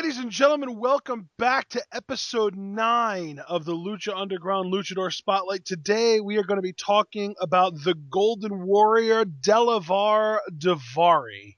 Ladies and gentlemen, welcome back to episode 9 of the Lucha Underground Luchador Spotlight. Today we are going to be talking about the Golden Warrior, DelAvar Daivari.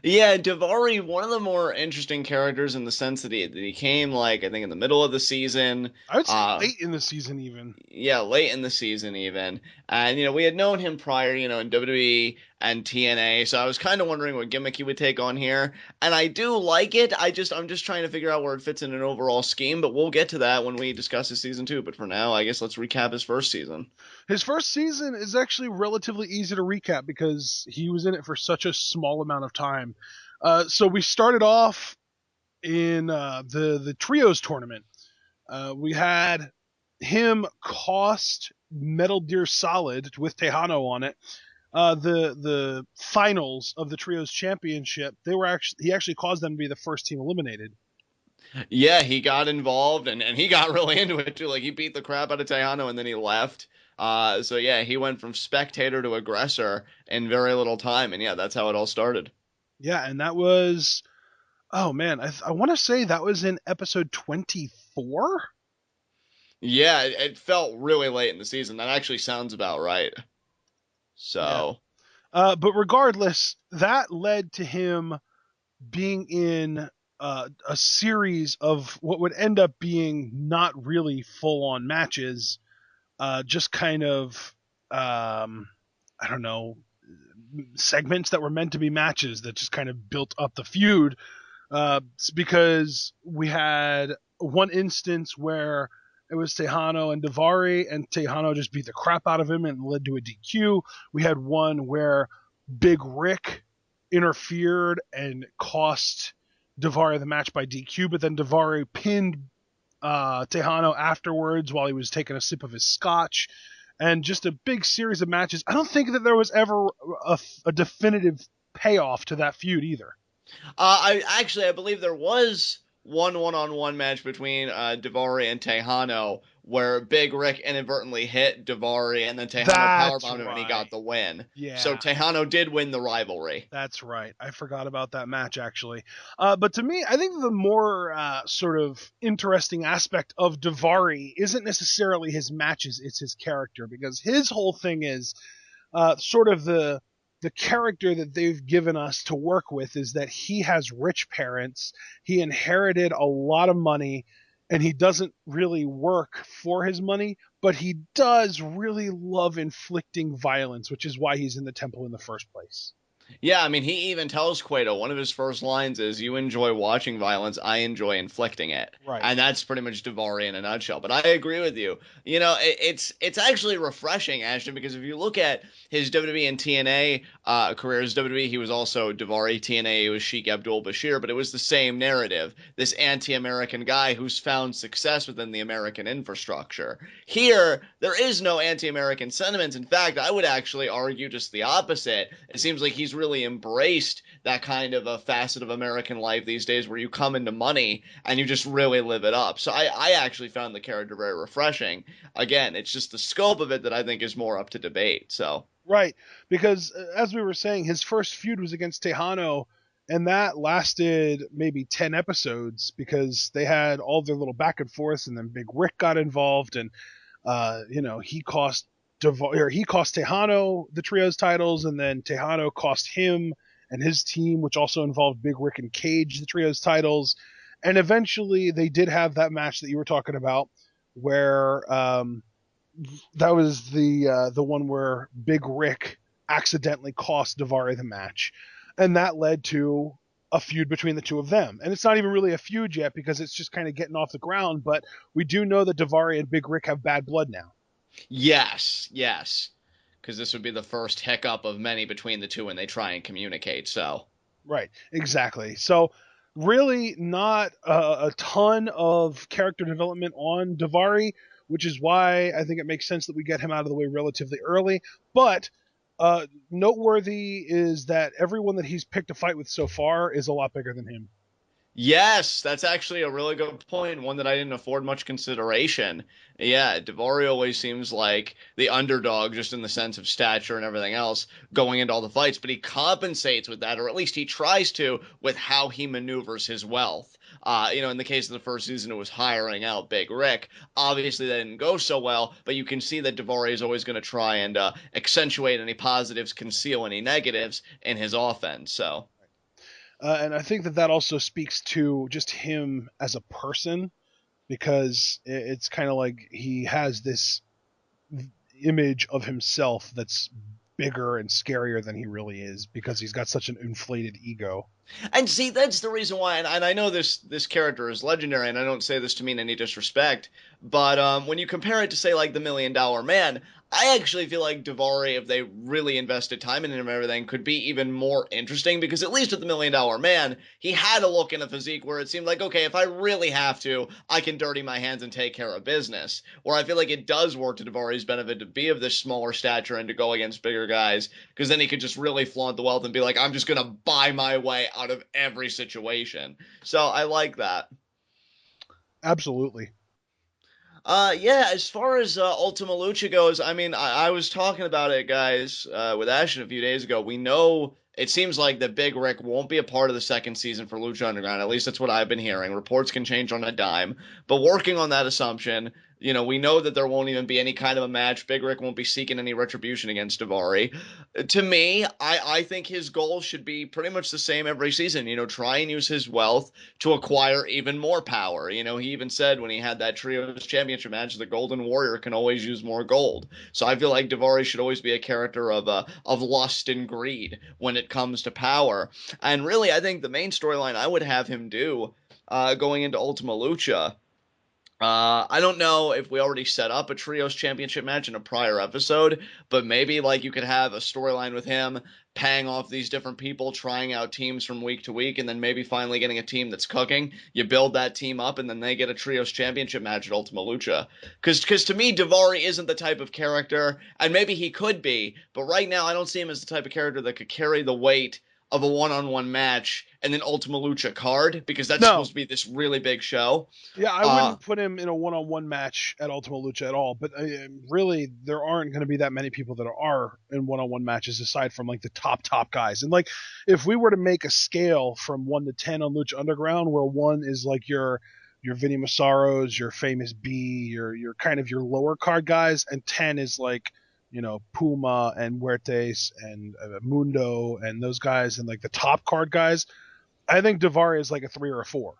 Yeah, Daivari, one of the more interesting characters in the sense that he came like I think in the middle of the season. I would say Uh late in the season even. yeah, late in the season even. And we had known him prior, in WWE and TNA, so I was kind of wondering what gimmick he would take on here. And I do like it. I'm just trying to figure out where it fits in an overall scheme, but we'll get to that when we discuss his season 2. But for now, I guess let's recap his first season. His first season is actually relatively easy to recap because he was in it for such a small amount of time. So we started off in the Trios tournament. We had him cost Metal Gear Solid with Tejano on it. The finals of the Trios Championship, he actually caused them to be the first team eliminated. Yeah, he got involved and he got really into it too. Like he beat the crap out of Tejano and then he left. So yeah, he went from spectator to aggressor in very little time, and yeah, that's how it all started. Yeah, and that was, oh man, I want to say that was in episode 24. Yeah, it felt really late in the season. That actually sounds about right. Yeah. So But regardless, that led to him being in a series of what would end up being not really full on matches, just kind of, I don't know, segments that were meant to be matches that just kind of built up the feud. Because we had one instance where it was Tejano and Daivari, and Tejano just beat the crap out of him and led to a DQ. We had one where Big Rick interfered and cost Daivari the match by DQ, but then Daivari pinned Tejano afterwards while he was taking a sip of his scotch, and just a big series of matches. I don't think that there was ever a definitive payoff to that feud either. I believe there was one-on-one match between Daivari and Tejano where Big Rick inadvertently hit Daivari and then Tejano That's powerbombed him and he right. got the win. So Yeah, Tejano did win the rivalry. that's right. I forgot about that match actually. But to me, I think the more sort of interesting aspect of Daivari isn't necessarily his matches; it's his character, because his whole thing is sort of the character that they've given us to work with is that he has rich parents, he inherited a lot of money, and he doesn't really work for his money, but he does really love inflicting violence, which is why he's in the temple in the first place. Yeah, I mean, he even tells Cueto, one of his first lines is, "You enjoy watching violence, I enjoy inflicting it." Right. And that's pretty much Daivari in a nutshell. But I agree with you. It's actually refreshing, Ashton, because if you look at his WWE and TNA careers, WWE, he was also Daivari, TNA, he was Sheik Abdul Bashir, but it was the same narrative. This anti-American guy who's found success within the American infrastructure. Here, there is no anti-American sentiments. In fact, I would actually argue just the opposite. It seems like he's really embraced that kind of a facet of American life these days where you come into money and you just really live it up. So I actually found the character very refreshing. Again, it's just the scope of it that I think is more up to debate. So Right, because as we were saying, his first feud was against Tejano, and that lasted maybe 10 episodes because they had all their little back and forths, and then Big Rick got involved, and he cost he cost Tejano the trios titles, and then Tejano cost him and his team, which also involved Big Rick and Cage, the trios titles. And eventually they did have that match that you were talking about where that was the one where Big Rick accidentally cost Daivari the match, and that led to a feud between the two of them. And it's not even really a feud yet because it's just kind of getting off the ground. But we do know that Daivari and Big Rick have bad blood now. yes, because this would be the first hiccup of many between the two when they try and communicate. So Right, exactly. So really not a ton of character development on Daivari, which is why I think it makes sense that we get him out of the way relatively early. But noteworthy is that everyone that he's picked a fight with so far is a lot bigger than him. yes, that's actually a really good point, one that I didn't afford much consideration. Yeah, Daivari always seems like the underdog just in the sense of stature and everything else going into all the fights, but he compensates with that, or at least he tries to, with how he maneuvers his wealth. In the case of the first season, it was hiring out Big Rick. Obviously, that didn't go so well, but you can see that Daivari is always going to try and accentuate any positives, conceal any negatives in his offense. So. And I think that that also speaks to just him as a person, because it's kind of like he has this image of himself that's bigger and scarier than he really is, because he's got such an inflated ego. And see, that's the reason why, and I know this character is legendary, and I don't say this to mean any disrespect, but when you compare it to, say, like the Million Dollar Man, I actually feel like Daivari, if they really invested time in him and everything, could be even more interesting, because at least with the Million Dollar Man, he had a look and a physique where it seemed like, okay, if I really have to, I can dirty my hands and take care of business. Where I feel like it does work to Davari's benefit to be of this smaller stature and to go against bigger guys, because then he could just really flaunt the wealth and be like, I'm just going to buy my way out of every situation. So I like that. Absolutely. Yeah, as far as Ultima Lucha goes, I mean, I was talking about it, guys, with Ashton a few days ago. We know it seems like that Big Rick won't be a part of the second season for Lucha Underground. At least that's what I've been hearing. Reports can change on a dime. But working on that assumption, we know that there won't even be any kind of a match. Big Rick won't be seeking any retribution against Daivari. To me, I think his goal should be pretty much the same every season. Try and use his wealth to acquire even more power. He even said when he had that Trios Championship match, the Golden Warrior can always use more gold. So I feel like Daivari should always be a character of lust and greed when it comes to power. And really, I think the main storyline I would have him do going into Ultima Lucha. I don't know if we already set up a trios championship match in a prior episode, but maybe like you could have a storyline with him paying off these different people, trying out teams from week to week, and then maybe finally getting a team that's cooking. You build that team up, and then they get a trios championship match at Ultima Lucha. Because to me, Daivari isn't the type of character, and maybe he could be, but right now I don't see him as the type of character that could carry the weight of a one-on-one match and then Ultima Lucha card, because that's No, supposed to be this really big show. yeah, I Uh, wouldn't put him in a one-on-one match at Ultima Lucha at all. But really, there aren't going to be that many people that are in one-on-one matches aside from like the top guys. And like, if we were to make a scale from 1 to 10 on Lucha Underground, where 1 is like your Vinny Massaros, your Famous B, your kind of your lower card guys, and 10 is like Puma and Huertes and Mundo and those guys, and like the top card guys. I think Daivari is like a 3 or a 4.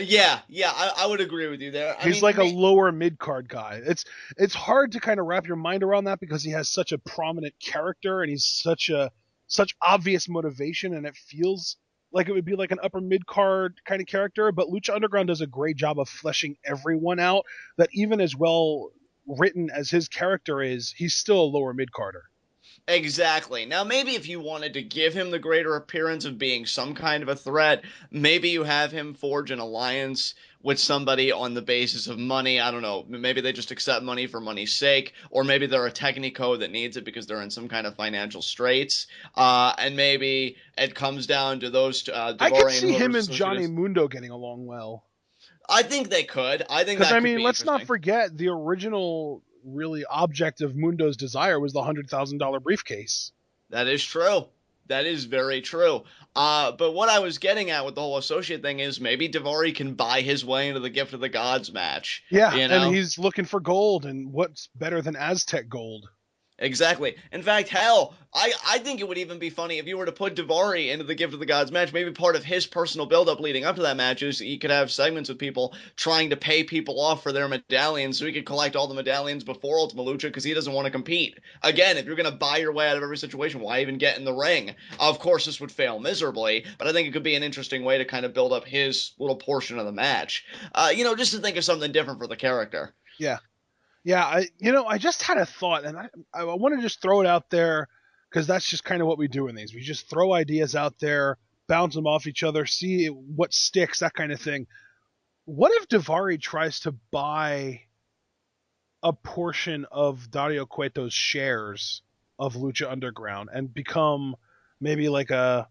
yeah, I would agree with you there. I He's mean, like a lower mid card guy. It's hard to kind of wrap your mind around that, because he has such a prominent character and he's such obvious motivation, and it feels like it would be like an upper mid card kind of character. But Lucha Underground does a great job of fleshing everyone out. That even as well written as his character is, he's still a lower mid carder. exactly. Now, maybe if you wanted to give him the greater appearance of being some kind of a threat, maybe you have him forge an alliance with somebody on the basis of money. I don't know. Maybe they just accept money for money's sake, or maybe they're a Technico that needs it because they're in some kind of financial straits. And maybe it comes down to those I could Devari and see him whoever's and Johnny associated. Mundo getting along well. I think they could. I think Because that I could mean, be let's not interesting. forget the original really object of Mundo's desire was the $100,000 briefcase. That is true. That is very true. But what I was getting at with the whole associate thing is maybe Daivari can buy his way into the Gift of the Gods match. Yeah, You and know? he's looking for gold, and what's better than Aztec gold? Exactly. In fact, hell, I think it would even be funny if you were to put Daivari into the Gift of the Gods match. Maybe part of his personal build-up leading up to that match is he could have segments with people trying to pay people off for their medallions so he could collect all the medallions before Ultima Lucha because he doesn't want to compete. Again, if you're going to buy your way out of every situation, why even get in the ring? Of course, this would fail miserably, but I think it could be an interesting way to kind of build up his little portion of the match. Just to think of something different for the character. Yeah, yeah. I just had a thought, and I want to just throw it out there, because that's just kind of what we do in these. We just throw ideas out there, bounce them off each other, see what sticks, that kind of thing. What if Daivari tries to buy a portion of Dario Cueto's shares of Lucha Underground and become maybe like a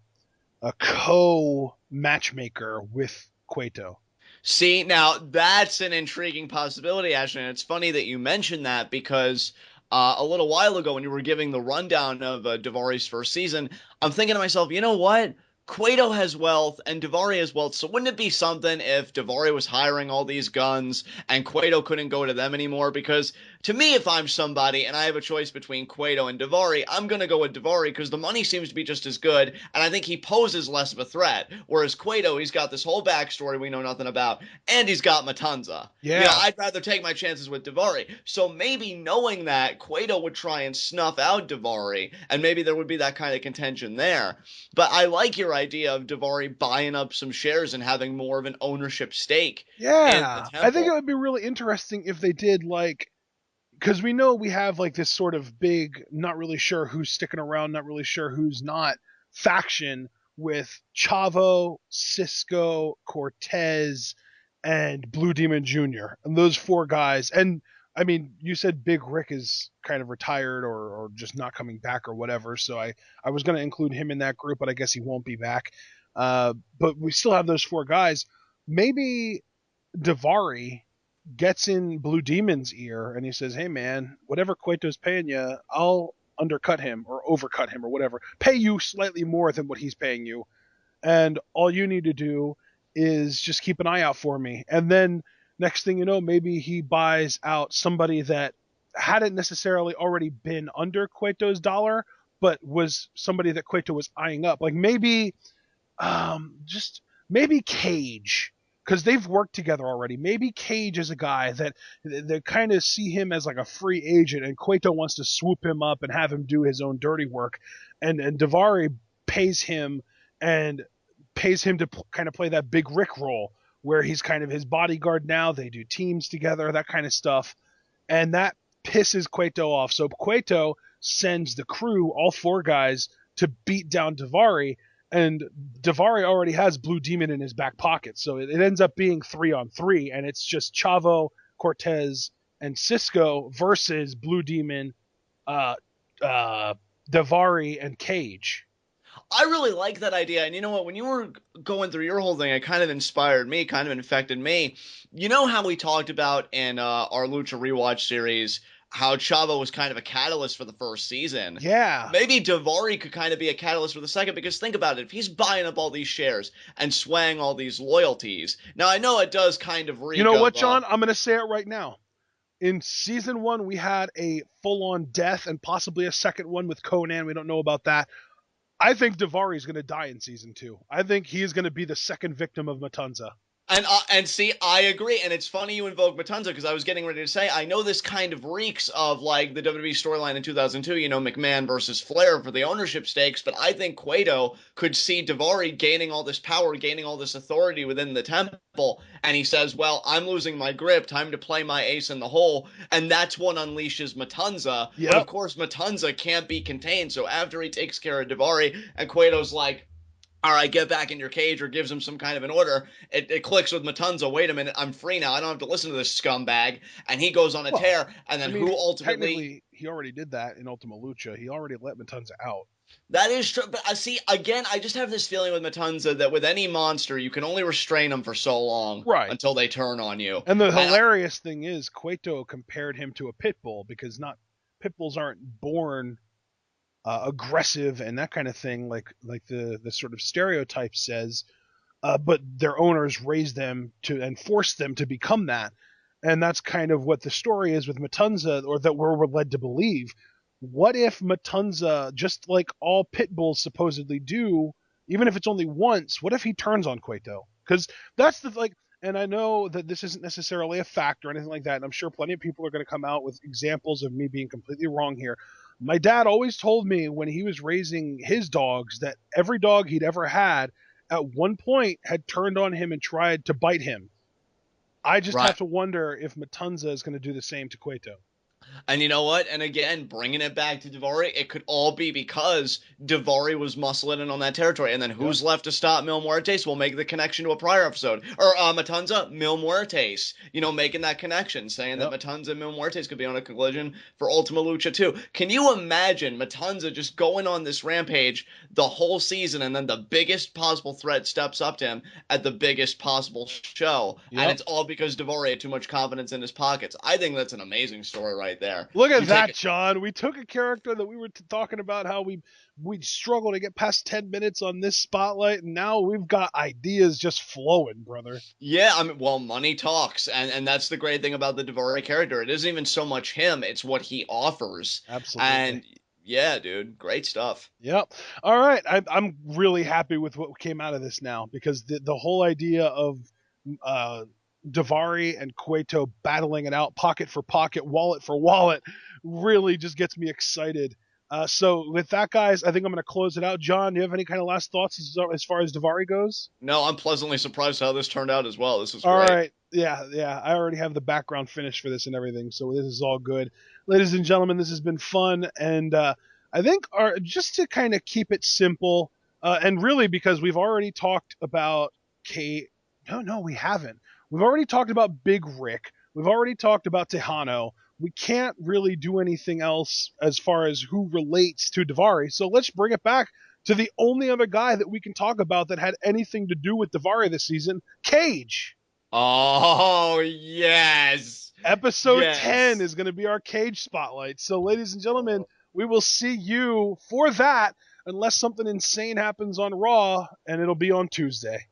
co matchmaker with Cueto? See, now that's an intriguing possibility, Ashton. And it's funny that you mentioned that because a little while ago, when you were giving the rundown of Daivari's first season, I'm thinking to myself, you know what? Cueto has wealth and Daivari has wealth, so wouldn't it be something if Daivari was hiring all these guns and Cueto couldn't go to them anymore? Because to me, if I'm somebody and I have a choice between Cueto and Daivari, I'm going to go with Daivari because the money seems to be just as good, and I think he poses less of a threat. Whereas Cueto, he's got this whole backstory we know nothing about, and he's got Matanza. Yeah. I'd rather take my chances with Daivari. So maybe knowing that, Cueto would try and snuff out Daivari, and maybe there would be that kind of contention there. But I like your idea of Daivari buying up some shares and having more of an ownership stake in the Yeah. I think it temple. would be really interesting if they did like, because we know we have like this sort of big, not really sure who's sticking around, not really sure who's not faction with Chavo, Cisco, Cortez, and Blue Demon Jr. And those four guys. And I mean, you said Big Rick is kind of retired or just not coming back or whatever. So I was going to include him in that group, but I guess he won't be back. But we still have those four guys. Maybe Daivari gets in Blue Demon's ear and he says, "Hey man, whatever Cueto's paying you, I'll undercut him or overcut him or whatever. Pay you slightly more than what he's paying you, and all you need to do is just keep an eye out for me." And then next thing you know, maybe he buys out somebody that hadn't necessarily already been under Cueto's dollar, but was somebody that Cueto was eyeing up. Like maybe just maybe Cage, because they've worked together already. Maybe Cage is a guy that they kind of see him as like a free agent, and Cueto wants to swoop him up and have him do his own dirty work, and Daivari pays him and pays him to kind of play that Big Rick role where he's kind of his bodyguard now. They do teams together, that kind of stuff, and that pisses Cueto off. So Cueto sends the crew, all four guys, to beat down Daivari, and Daivari already has Blue Demon in his back pocket, so it ends up being 3-on-3, and it's just Chavo, Cortez, and Cisco versus Blue Demon, uh, Daivari, and Cage. I really like that idea. And you know what? When you were going through your whole thing, it kind of inspired me, kind of infected me. You know how we talked about in our Lucha rewatch series how Chavo was kind of a catalyst for the first season? Yeah. Maybe Daivari could kind of be a catalyst for the second because think about it. If he's buying up all these shares and swaying all these loyalties, now I know it does kind of You reek know of what, John? I'm going to say it right now. In season one, we had a full on death and possibly a second one with Conan. We don't know about that. I think Daivari is going to die in season two. I think he is going to be the second victim of Matanza. And see, I agree, and it's funny you invoke Matanza because I was getting ready to say I know this kind of reeks of like the WWE storyline in 2002. McMahon versus Flair for the ownership stakes, but I think Cueto could see Daivari gaining all this power, gaining all this authority within the temple, and he says, "Well, I'm losing my grip. Time to play my ace in the hole," and that's what unleashes Matanza. But of Yep. course, Matanza can't be contained. So after he takes care of Daivari, and Cueto's like, all right, get back in your cage, or gives him some kind of an order. It clicks with Matanza. Wait a minute, I'm free now. I don't have to listen to this scumbag. And he goes on a Well, tear. And I then who mean, ultimately? technically, he already did that in Ultima Lucha. He already let Matanza out. That is true. But I see again. I just have this feeling with Matanza that with any monster, you can only restrain them for so long Right. until they turn on you. And the And hilarious thing is, Cueto compared him to a pit bull because not pit bulls aren't born aggressive and that kind of thing, like the sort of stereotype says. But their owners raised them to and forced them to become that, and that's kind of what the story is with Matanza, or that we're led to believe. What if Matanza, just like all pit bulls supposedly do, even if it's only once, what if he turns on Cueto? Because that's the like, and I know that this isn't necessarily a fact or anything like that, and I'm sure plenty of people are going to come out with examples of me being completely wrong here. My dad always told me when he was raising his dogs that every dog he'd ever had at one point had turned on him and tried to bite him. I just right, have to wonder if Matanza is going to do the same to Cueto. And you know what? And again, bringing it back to Daivari, it could all be because Daivari was muscling in on that territory. And then Yep. who's left to stop Mil Muertes? We'll make the connection to a prior episode. Or Matanza, Mil Muertes. Making that connection, saying that Yep. Matanza and Mil Muertes could be on a collision for Ultima Lucha too. Can you imagine Matanza just going on this rampage the whole season and then the biggest possible threat steps up to him at the biggest possible show? And Yep. it's all because Daivari had too much confidence in his pockets. I think that's an amazing story right right there. Look You at take that, John. We took a character that we were talking about how we'd struggle to get past 10 minutes on this spotlight, and now we've got ideas just flowing, brother. Yeah, I mean, well, money talks, and that's the great thing about the Daivari character. It isn't even so much him; it's what he offers. Absolutely. And yeah, dude, great stuff. Yep. All right. I'm really happy with what came out of this now because the whole idea of uh, Daivari and Cueto battling it out pocket for pocket, wallet for wallet really just gets me excited. So with that, guys, I think I'm going to close it out. John, do you have any kind of last thoughts as far as Daivari goes? No, I'm pleasantly surprised how this turned out as well. This was All great. right. Yeah, yeah. I already have the background finished for this and everything, so this is all good. Ladies and gentlemen, this has been fun, and I think just to kind of keep it simple, and really because we've already talked about Kate. No, we haven't. We've already talked about Big Rick. We've already talked about Tejano. We can't really do anything else as far as who relates to Daivari, so let's bring it back to the only other guy that we can talk about that had anything to do with Daivari this season, Cage. Oh yes, Episode 10 yes. is going to be our Cage spotlight. So, ladies and gentlemen, we will see you for that unless something insane happens on Raw, and it'll be on Tuesday.